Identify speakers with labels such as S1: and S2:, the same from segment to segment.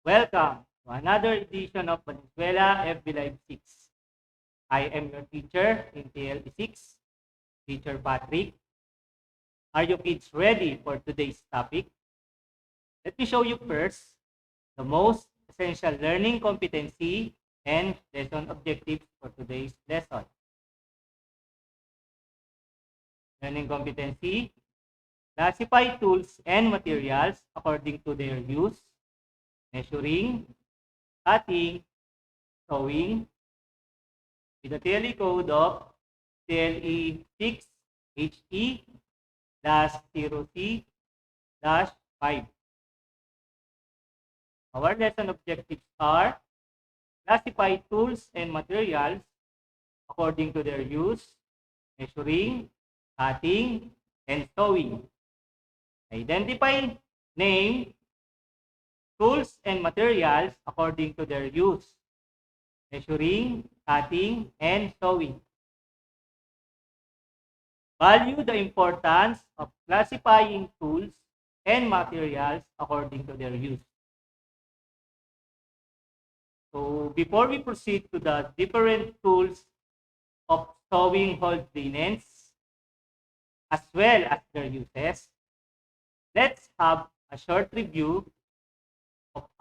S1: Welcome to another edition of Valenzuela FB Live 6. I am your teacher in TLE 6, Teacher Patrick. Are you kids ready for today's topic? Let me show you first the most essential learning competency and lesson objectives for today's lesson. Learning competency: classify tools and materials according to their use, measuring, cutting, sewing, with the TLE code of TLE 6HE-0C-5. Our lesson objectives are: classify tools and materials according to their use, measuring, cutting, and sewing. Identify, name, tools and materials according to their use, measuring, cutting, and sewing. Value the importance of classifying tools and materials according to their use. So before we proceed to the different tools of sewing hold linens, as well as their uses, let's have a short review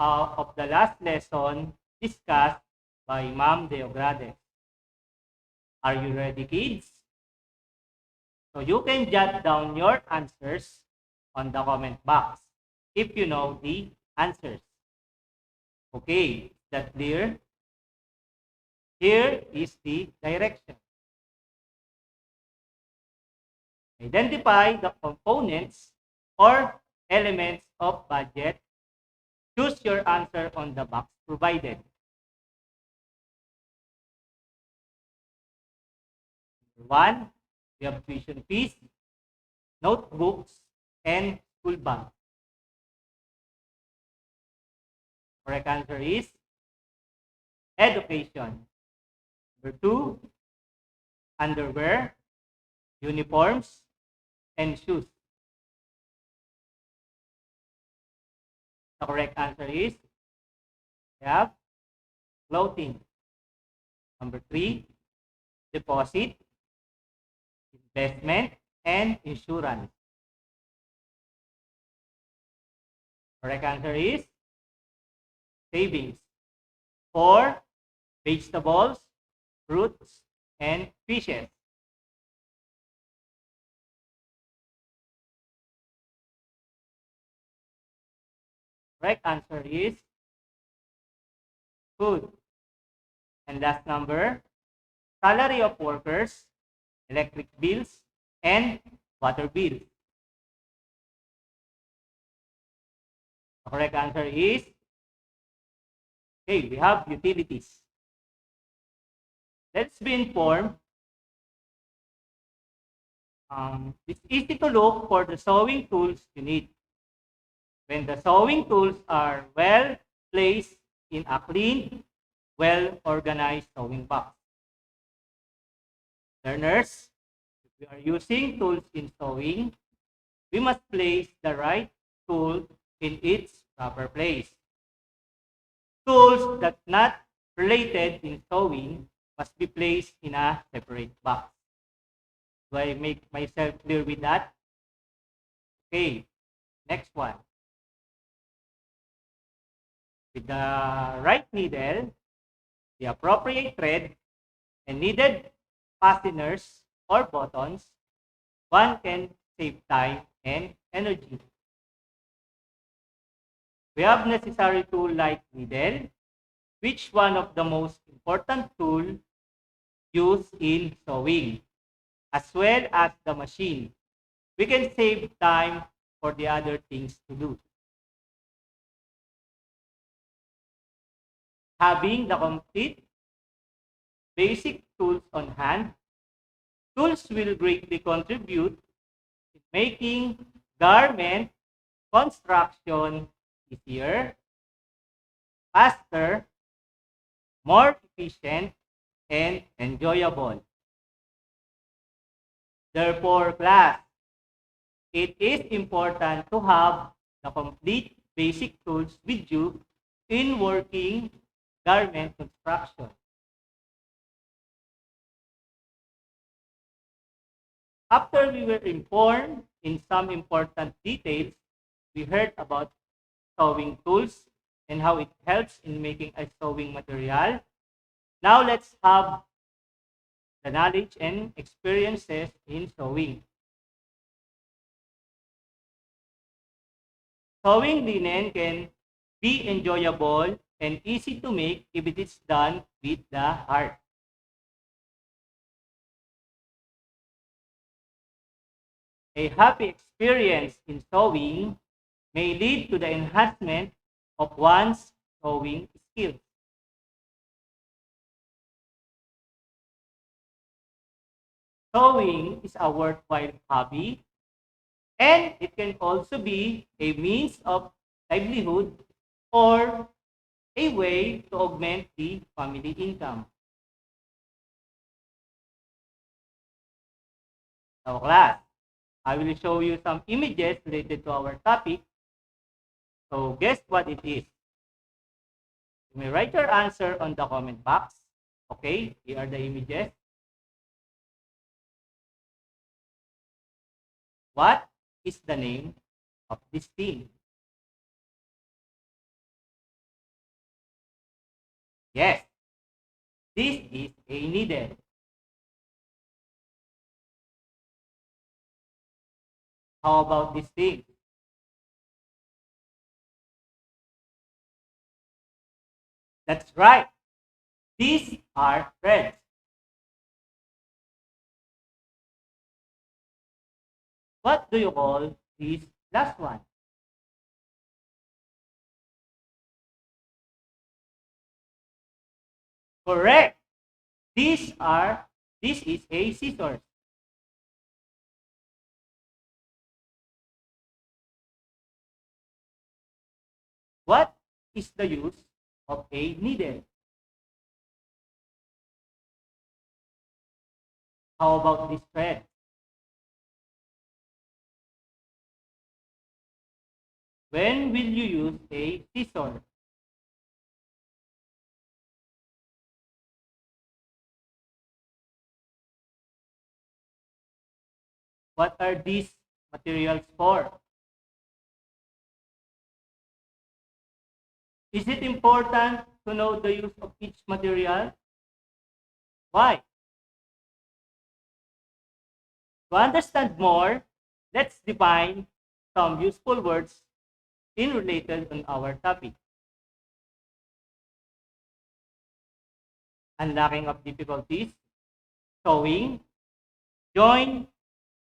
S1: of the last lesson discussed by Ma'am Deogrades. Are you ready, kids? So you can jot down your answers on the comment box if you know the answers. Okay, is that clear? Here is the direction. Identify the components or elements of budget. Choose your answer on the box provided. Number 1, we have tuition fees, notebooks, and school bag. Correct answer is education. Number 2, underwear, uniforms, and shoes. The correct answer is we have clothing. Number 3, deposit, investment, and insurance. Correct answer is savings. 4, vegetables, fruits, and fishes. Correct answer is food. And last number, salary of workers, electric bills, and water bills. The correct answer is, okay, we have utilities. Let's be informed. It's easy to look for the sewing tools you need. When the sewing tools are well placed in a clean, well-organized sewing box. Learners, if we are using tools in sewing, we must place the right tool in its proper place. Tools that not related in sewing must be placed in a separate box. Do I make myself clear with that? Okay, next one. With the right needle, the appropriate thread, and needed fasteners or buttons, one can save time and energy. We have necessary tool like needle, which one of the most important tool used in sewing, as well as the machine. We can save time for the other things to do. Having the complete basic tools on hand, tools will greatly contribute in making garment construction easier, faster, more efficient, and enjoyable. Therefore, class, it is important to have the complete basic tools with you in working garment construction. After we were informed in some important details, we heard about sewing tools and how it helps in making a sewing material. Now let's have the knowledge and experiences in sewing. Sewing linen can be enjoyable and easy to make if it is done with the heart. A happy experience in sewing may lead to the enhancement of one's sewing skills. Sewing is a worthwhile hobby, and it can also be a means of livelihood or a way to augment the family income. Now, class, I will show you some images related to our topic. So, guess what it is? You may write your answer on the comment box. Okay, here are the images. What is the name of this team? Yes, this is a needle. How about this thing? That's right. These are threads. What do you call this last one? Correct. These are, this is a scissors. What is the use of a needle? How about this thread? When will you use a scissor? What are these materials for? Is it important to know the use of each material? Why? To understand more, let's define some useful words in related on our topic. Unlocking of difficulties, sewing, join,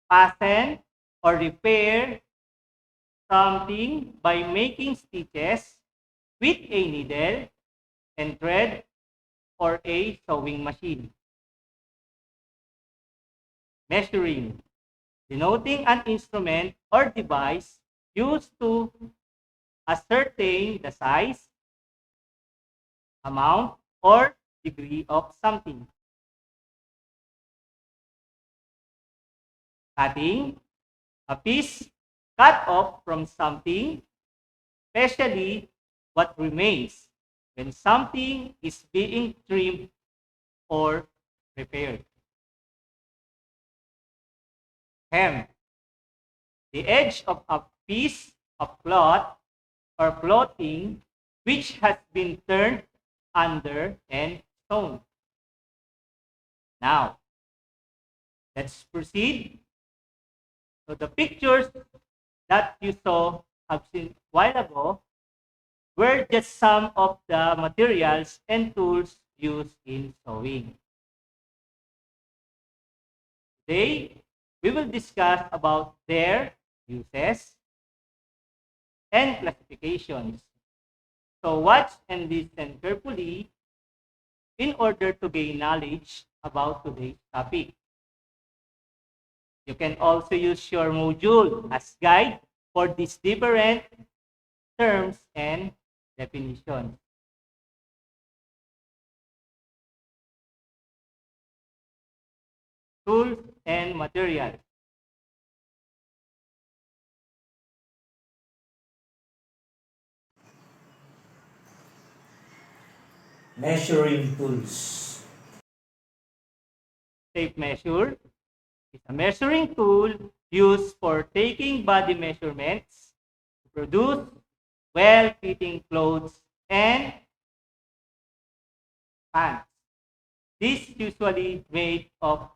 S1: fasten, or repair something by making stitches with a needle and thread or a sewing machine. Measuring, denoting an instrument or device used to ascertain the size, amount, or degree of something. Cutting, a piece cut off from something, especially what remains when something is being trimmed or repaired. Hem, the edge of a piece of cloth or clothing which has been turned under and sewn. Now, let's proceed. So the pictures that you saw have seen a while ago were just some of the materials and tools used in sewing. Today, we will discuss about their uses and classifications. So watch and listen carefully in order to gain knowledge about today's topic. You can also use your module as guide for these different terms and definitions. Tools and materials.
S2: Measuring tools.
S1: Tape measure is a measuring tool used for taking body measurements to produce well-fitting clothes and pants. This usually made of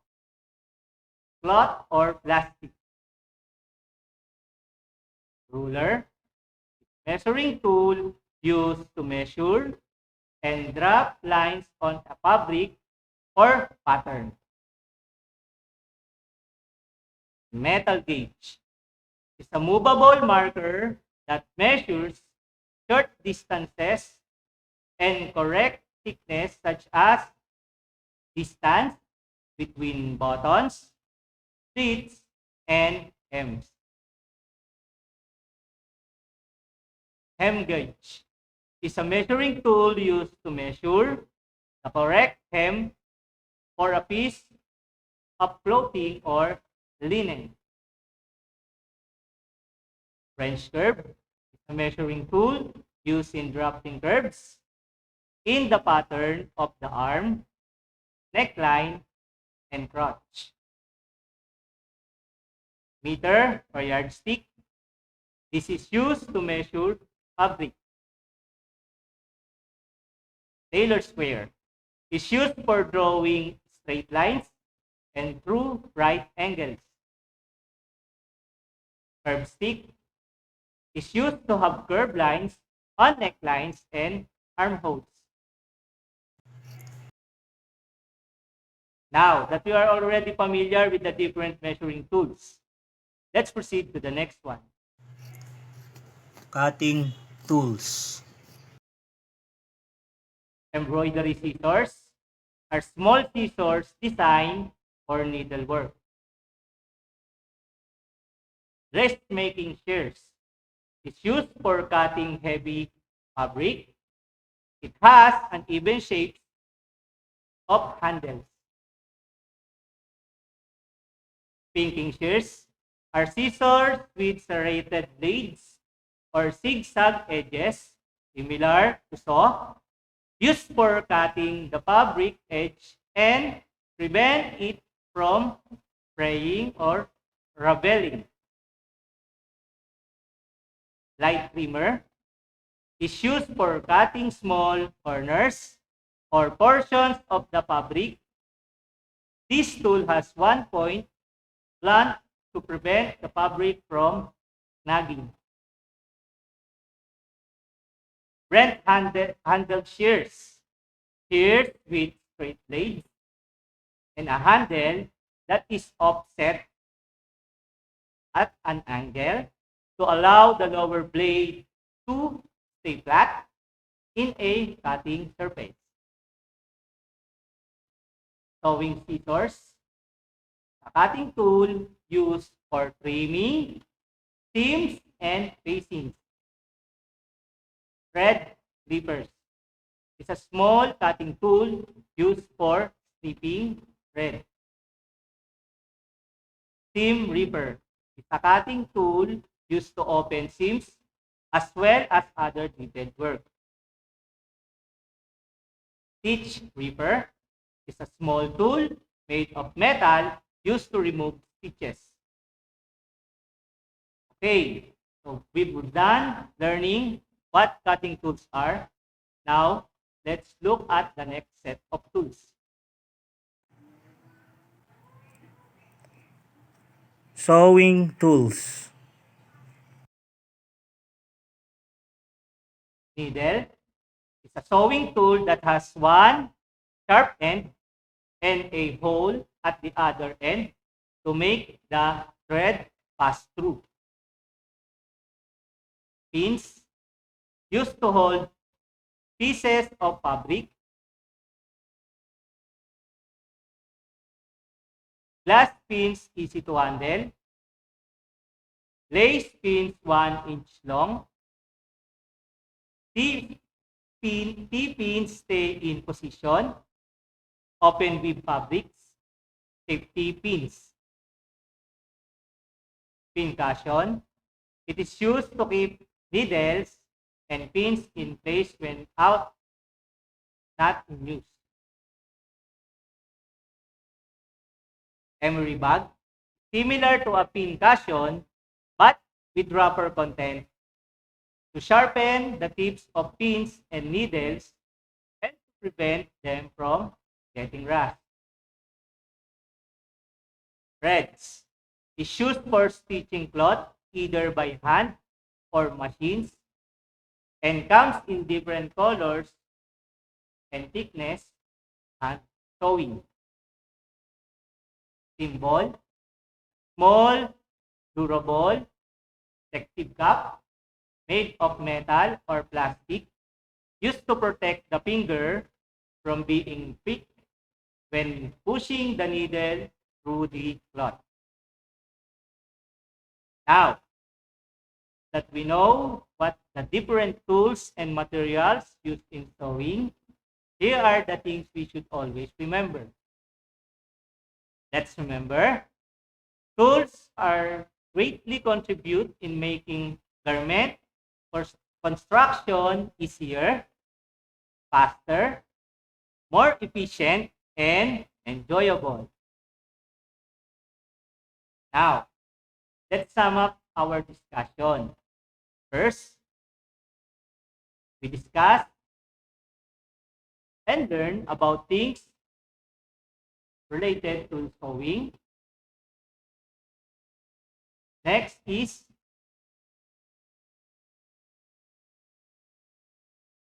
S1: cloth or plastic. Ruler, measuring tool used to measure and drop lines on a fabric or pattern. Metal gauge is a movable marker that measures short distances and correct thickness such as distance between buttons, slits, and hems. Hem gauge is a measuring tool used to measure the correct hem for a piece of clothing or linen. French curve is a measuring tool used in drafting curves in the pattern of the arm, neckline, and crotch. Meter or yardstick. This is used to measure fabric. Tailor square is used for drawing straight lines and true right angles. Curve stick is used to have curved lines on necklines and armholes. Now that we are already familiar with the different measuring tools, let's proceed to the next one.
S2: Cutting tools.
S1: Embroidery scissors are small scissors designed for needlework. Dressmaking shears is used for cutting heavy fabric. It has an even shape of handles. Pinking shears are scissors with serrated blades or zigzag edges, similar to saw, used for cutting the fabric edge and prevent it from fraying or raveling. Light trimmer is used for cutting small corners or portions of the fabric. This tool has one point blunt to prevent the fabric from snagging. Brent handled shears. Shears with straight blades and a handle that is offset at an angle to allow the lower blade to stay flat in a cutting surface. Sewing scissors, a cutting tool used for trimming seams and facings. Thread clippers is a small cutting tool used for snipping thread. Seam ripper is a cutting tool used to open seams as well as other knitted work. Stitch ripper is a small tool made of metal used to remove stitches. Okay, so we've done learning what cutting tools are. Now, let's look at the next set of tools.
S2: Sewing tools.
S1: Needle is a sewing tool that has one sharp end and a hole at the other end to make the thread pass through. Pins used to hold pieces of fabric. Glass pins easy to handle. Lace pins 1 inch long. T-pins stay in position. Open weave fabrics. Safety pins. Pin cushion. It is used to keep needles and pins in place when out not in use. Emery bag, similar to a pin cushion, but with rubber content to sharpen the tips of pins and needles and to prevent them from getting rust. Threads is used for stitching cloth either by hand or machines and comes in different colors and thickness and sewing. Symbol, small, durable, protective cup made of metal or plastic used to protect the finger from being pricked when pushing the needle through the cloth. Now that we know what the different tools and materials used in sewing, here are the things we should always remember. Let's remember, tools are greatly contribute in making garment or construction easier, faster, more efficient, and enjoyable. Now, let's sum up our discussion. First, we discuss and learn about things related to sewing. Next is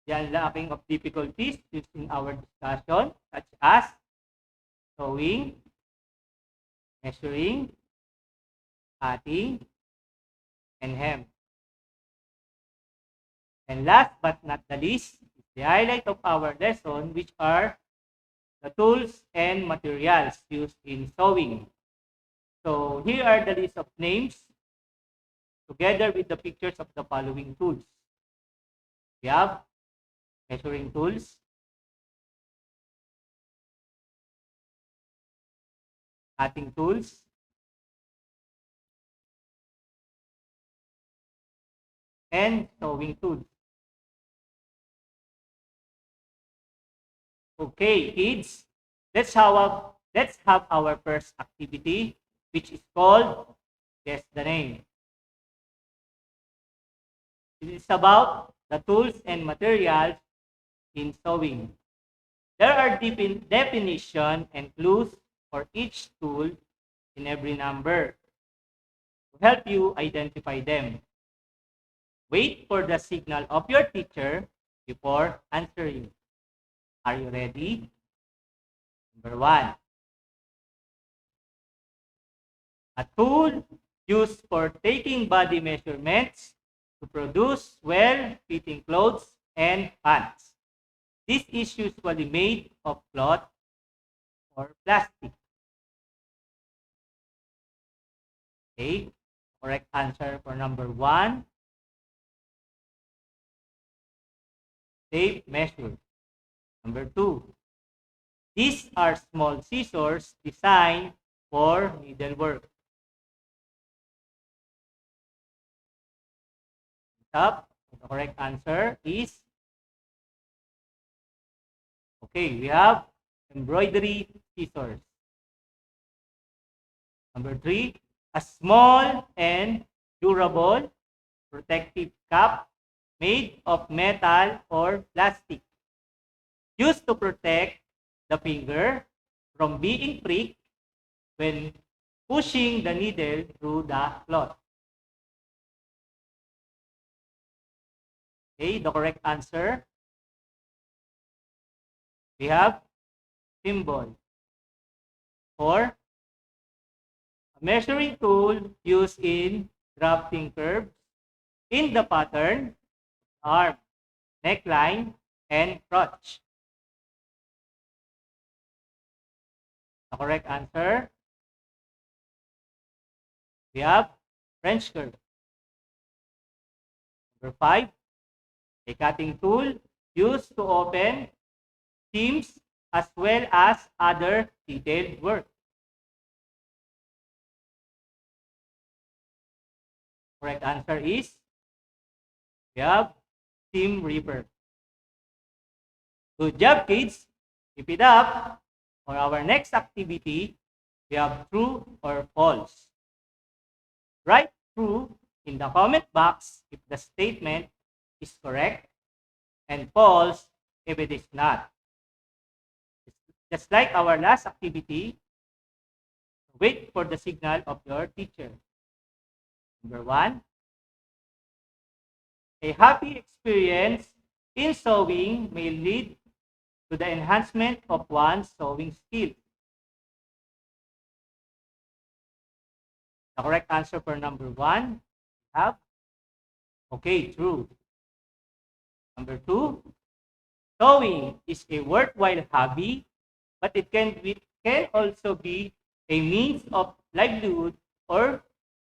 S1: the unlocking of difficulties used in our discussion, such as sewing, measuring, cutting, and hem. And last but not the least is the highlight of our lesson, which are the tools and materials used in sewing. So here are the list of names together with the pictures of the following tools. We have measuring tools, cutting tools, and sewing tools. Okay, kids, let's have our first activity, which is called Guess the Name. It is about the tools and materials in sewing. There are definition and clues for each tool in every number to help you identify them. Wait for the signal of your teacher before answering. Are you ready? Number one, a tool used for taking body measurements to produce well-fitting clothes and pants. This is usually made of cloth or plastic. Okay, correct answer for number one, tape measure. Number two, these are small scissors designed for needlework. Top, the correct answer is, okay, we have embroidery scissors. Number three, a small and durable protective cap made of metal or plastic, used to protect the finger from being pricked when pushing the needle through the cloth. Okay, the correct answer, we have symbol. Or a measuring tool used in drafting curves in the pattern, arm, neckline, and crotch. The correct answer, we have French curve. Number five, a cutting tool used to open seams as well as other detailed work. Correct answer is, we have seam ripper. Good job, kids. Keep it up. For our next activity, we have true or false. Write true in the comment box if the statement is correct and false if it is not. Just like our last activity, wait for the signal of your teacher. Number 1, a happy experience in sewing may lead to the enhancement of one's sewing skill. The correct answer for number 1, have. Okay, true. Number 2, sewing is a worthwhile hobby, but it can also be a means of livelihood or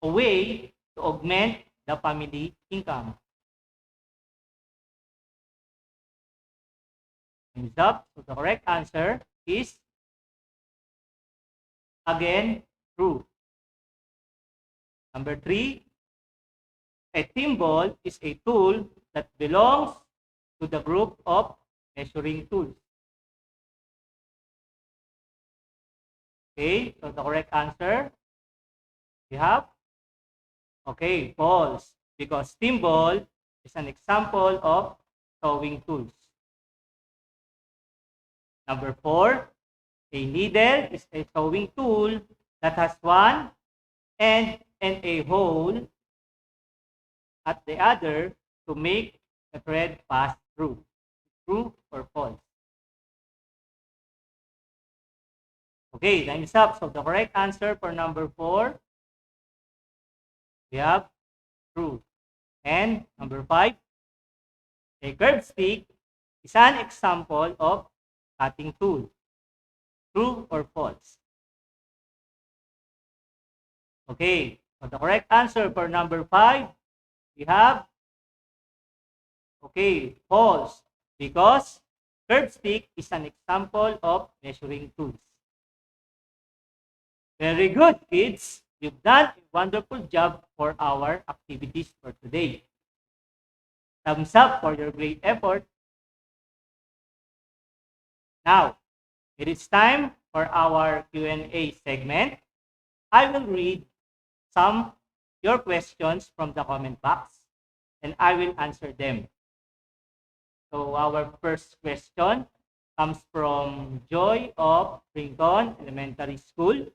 S1: a way to augment the family income. Thumbs up. So the correct answer is, again, true. Number 3, a thimble is a tool that belongs to the group of measuring tools. Okay, so the correct answer we have, okay, false, because thimble is an example of sewing tools. Number 4, a needle is a sewing tool that has one end and a hole at the other to make the thread pass through. True or false? Okay, time is up. So the correct answer for number 4, we have true. And number 5, a curved stick is an example of cutting tool. True or false? Okay, so the correct answer for number 5, we have, okay, false, because curved stick is an example of measuring tools. Very good, kids. You've done a wonderful job for our activities for today. Thumbs up for your great effort. Now, it is time for our Q&A segment. I will read some your questions from the comment box and I will answer them. So our first question comes from Joy of Rincon Elementary School.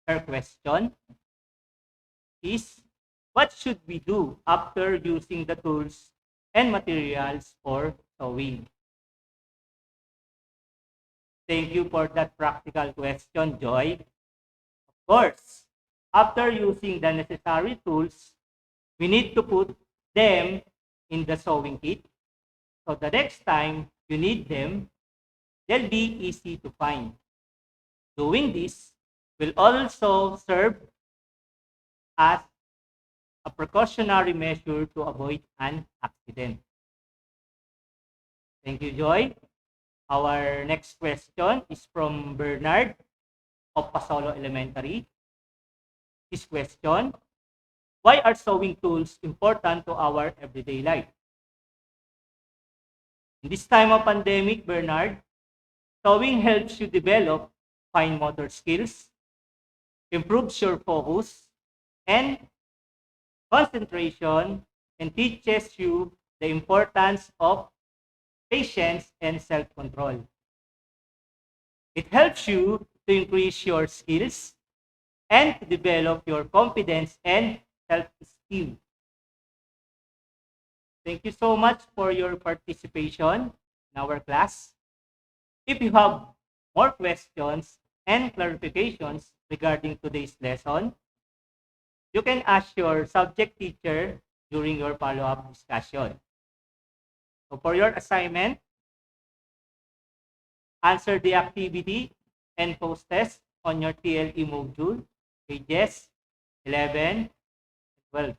S1: Her question is, what should we do after using the tools and materials for sewing? Thank you for that practical question, Joy. Of course, after using the necessary tools, we need to put them in the sewing kit. So the next time you need them, they'll be easy to find. Doing this will also serve as a precautionary measure to avoid an accident. Thank you, Joy. Our next question is from Bernard of Pasolo Elementary. His question, why are sewing tools important to our everyday life? In this time of pandemic, Bernard, sewing helps you develop fine motor skills, improves your focus and concentration, and teaches you the importance of patience and self-control. It helps you to increase your skills and to develop your confidence and self-esteem. Thank you so much for your participation in our class. If you have more questions and clarifications regarding today's lesson, you can ask your subject teacher during your follow-up discussion. So for your assignment, answer the activity and post test on your TLE module, pages 11 and 12.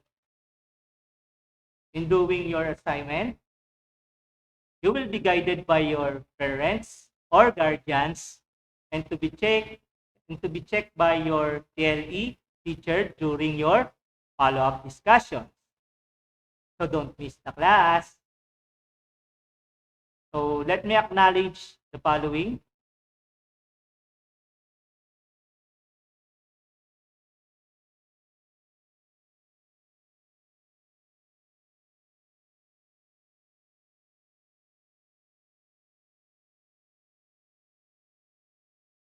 S1: In doing your assignment, you will be guided by your parents or guardians and to be checked by your TLE teacher during your follow-up discussion. So don't miss the class. So let me acknowledge the following.